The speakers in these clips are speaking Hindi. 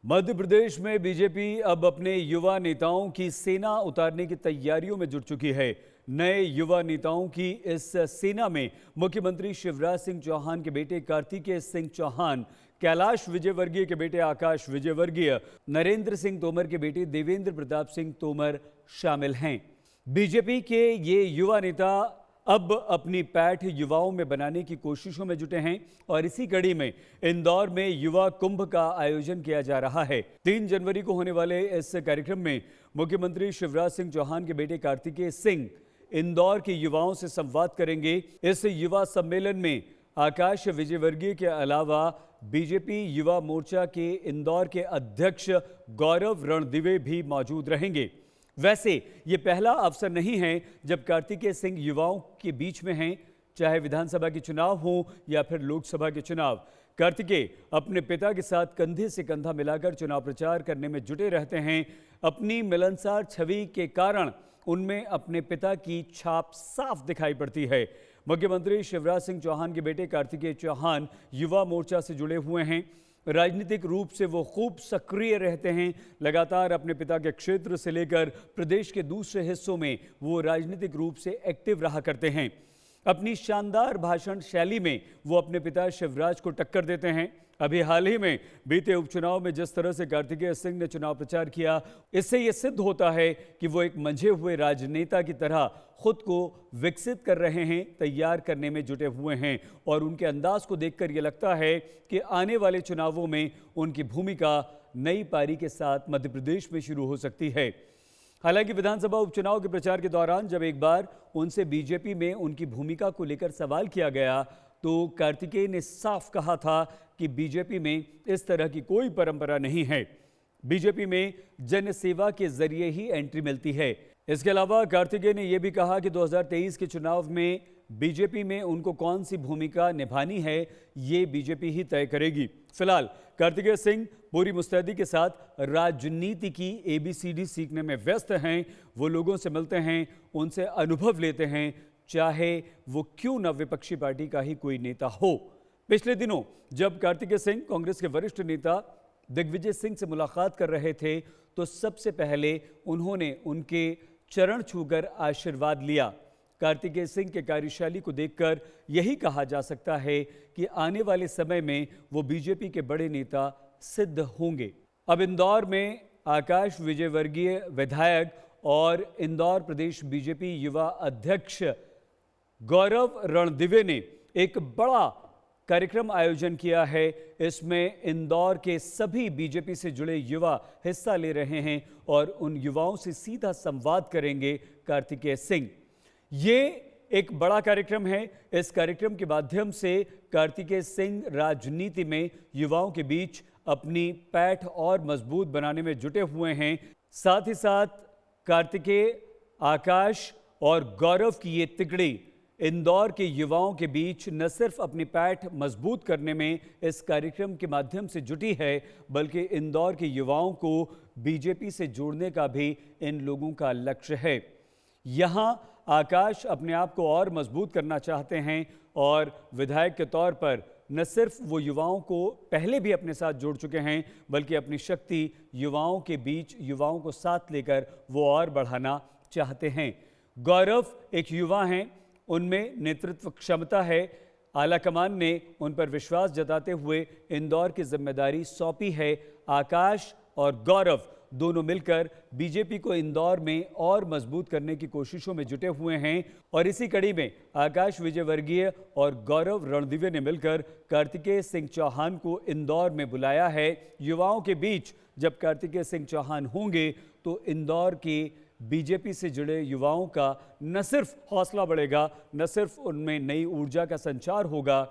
मध्य प्रदेश में बीजेपी अब अपने युवा नेताओं की सेना उतारने की तैयारियों में जुट चुकी है। नए युवा नेताओं की इस सेना में मुख्यमंत्री शिवराज सिंह चौहान के बेटे कार्तिकेय सिंह चौहान, कैलाश विजयवर्गीय के बेटे आकाश विजयवर्गीय, नरेंद्र सिंह तोमर के बेटे देवेंद्र प्रताप सिंह तोमर शामिल हैं। बीजेपी के ये युवा नेता अब अपनी पैठ युवाओं में बनाने की कोशिशों में जुटे हैं और इसी कड़ी में इंदौर में युवा कुंभ का आयोजन किया जा रहा है। 3 जनवरी को होने वाले इस कार्यक्रम में मुख्यमंत्री शिवराज सिंह चौहान के बेटे कार्तिकेय सिंह इंदौर के युवाओं से संवाद करेंगे। इस युवा सम्मेलन में आकाश विजयवर्गीय के अलावा बीजेपी युवा मोर्चा के इंदौर के अध्यक्ष गौरव रणदिवे भी मौजूद रहेंगे। वैसे ये पहला अवसर नहीं है जब कार्तिकेय सिंह युवाओं के बीच में हैं, चाहे विधानसभा के चुनाव हो या फिर लोकसभा के चुनाव। कार्तिकेय अपने पिता के साथ कंधे से कंधा मिलाकर चुनाव प्रचार करने में जुटे रहते हैं। अपनी मिलनसार छवि के कारण उनमें अपने पिता की छाप साफ दिखाई पड़ती है। मुख्यमंत्री शिवराज सिंह चौहान के बेटे कार्तिकेय चौहान युवा मोर्चा से जुड़े हुए हैं। राजनीतिक रूप से वो खूब सक्रिय रहते हैं। लगातार अपने पिता के क्षेत्र से लेकर प्रदेश के दूसरे हिस्सों में वो राजनीतिक रूप से एक्टिव रहा करते हैं। अपनी शानदार भाषण शैली में वो अपने पिता शिवराज को टक्कर देते हैं। अभी हाल ही में बीते उपचुनाव में जिस तरह से कार्तिकेय सिंह ने चुनाव प्रचार किया, इससे ये सिद्ध होता है कि वो एक मंझे हुए राजनेता की तरह खुद को विकसित कर रहे हैं, तैयार करने में जुटे हुए हैं और उनके अंदाज को देखकर ये लगता है कि आने वाले चुनावों में उनकी भूमिका नई पारी के साथ मध्य प्रदेश में शुरू हो सकती है। हालांकि विधानसभा उपचुनाव के प्रचार के दौरान जब एक बार उनसे बीजेपी में उनकी भूमिका को लेकर सवाल किया गया तो कार्तिकेय ने साफ कहा था कि बीजेपी में इस तरह की कोई परंपरा नहीं है। बीजेपी में जन सेवा के जरिए ही एंट्री मिलती है। इसके अलावा कार्तिकेय ने यह भी कहा कि 2023 के चुनाव में बीजेपी में उनको कौन सी भूमिका निभानी है, ये बीजेपी ही तय करेगी। फिलहाल कार्तिकेय सिंह पूरी मुस्तैदी के साथ राजनीति की ABCD सीखने में व्यस्त हैं। वो लोगों से मिलते हैं, उनसे अनुभव लेते हैं, चाहे वो क्यों न विपक्षी पार्टी का ही कोई नेता हो। पिछले दिनों जब कार्तिकेय सिंह कांग्रेस के वरिष्ठ नेता दिग्विजय सिंह से मुलाकात कर रहे थे तो सबसे पहले उन्होंने उनके चरण छूकर आशीर्वाद लिया। कार्तिकेय सिंह के कार्यशैली को देखकर यही कहा जा सकता है कि आने वाले समय में वो बीजेपी के बड़े नेता सिद्ध होंगे। अब इंदौर में आकाश विजयवर्गीय विधायक और इंदौर प्रदेश बीजेपी युवा अध्यक्ष गौरव रणदिवे ने एक बड़ा कार्यक्रम आयोजन किया है। इसमें इंदौर के सभी बीजेपी से जुड़े युवा हिस्सा ले रहे हैं और उन युवाओं से सीधा संवाद करेंगे कार्तिकेय सिंह। ये एक बड़ा कार्यक्रम है। इस कार्यक्रम के माध्यम से कार्तिकेय सिंह राजनीति में युवाओं के बीच अपनी पैठ और मजबूत बनाने में जुटे हुए हैं। साथ ही साथ कार्तिकेय, आकाश और गौरव की ये तिकड़ी इंदौर के युवाओं के बीच न सिर्फ अपनी पैठ मजबूत करने में इस कार्यक्रम के माध्यम से जुटी है, बल्कि इंदौर के युवाओं को बीजेपी से जोड़ने का भी इन लोगों का लक्ष्य है। यहाँ आकाश अपने आप को और मजबूत करना चाहते हैं और विधायक के तौर पर न सिर्फ वो युवाओं को पहले भी अपने साथ जोड़ चुके हैं, बल्कि अपनी शक्ति युवाओं के बीच, युवाओं को साथ लेकर वो और बढ़ाना चाहते हैं। गौरव एक युवा हैं, उनमें नेतृत्व क्षमता है। आलाकमान ने उन पर विश्वास जताते हुए इंदौर की जिम्मेदारी सौंपी है। आकाश और गौरव दोनों मिलकर बीजेपी को इंदौर में और मजबूत करने की कोशिशों में जुटे हुए हैं और इसी कड़ी में आकाश विजयवर्गीय और गौरव रणदिवे ने मिलकर कार्तिकेय सिंह चौहान को इंदौर में बुलाया है। युवाओं के बीच जब कार्तिकेय सिंह चौहान होंगे तो इंदौर के बीजेपी से जुड़े युवाओं का न सिर्फ हौसला बढ़ेगा, न सिर्फ उनमें नई ऊर्जा का संचार होगा,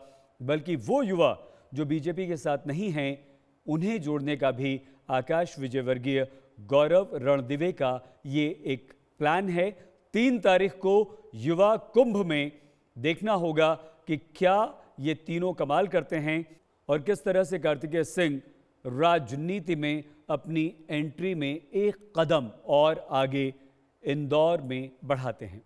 बल्कि वो युवा जो बीजेपी के साथ नहीं हैं, उन्हें जोड़ने का भी आकाश विजयवर्गीय, गौरव रणदिवे का ये एक प्लान है। 3 तारीख को युवा कुंभ में देखना होगा कि क्या ये तीनों कमाल करते हैं और किस तरह से कार्तिकेय सिंह राजनीति में अपनी एंट्री में एक कदम और आगे इंदौर में बढ़ाते हैं।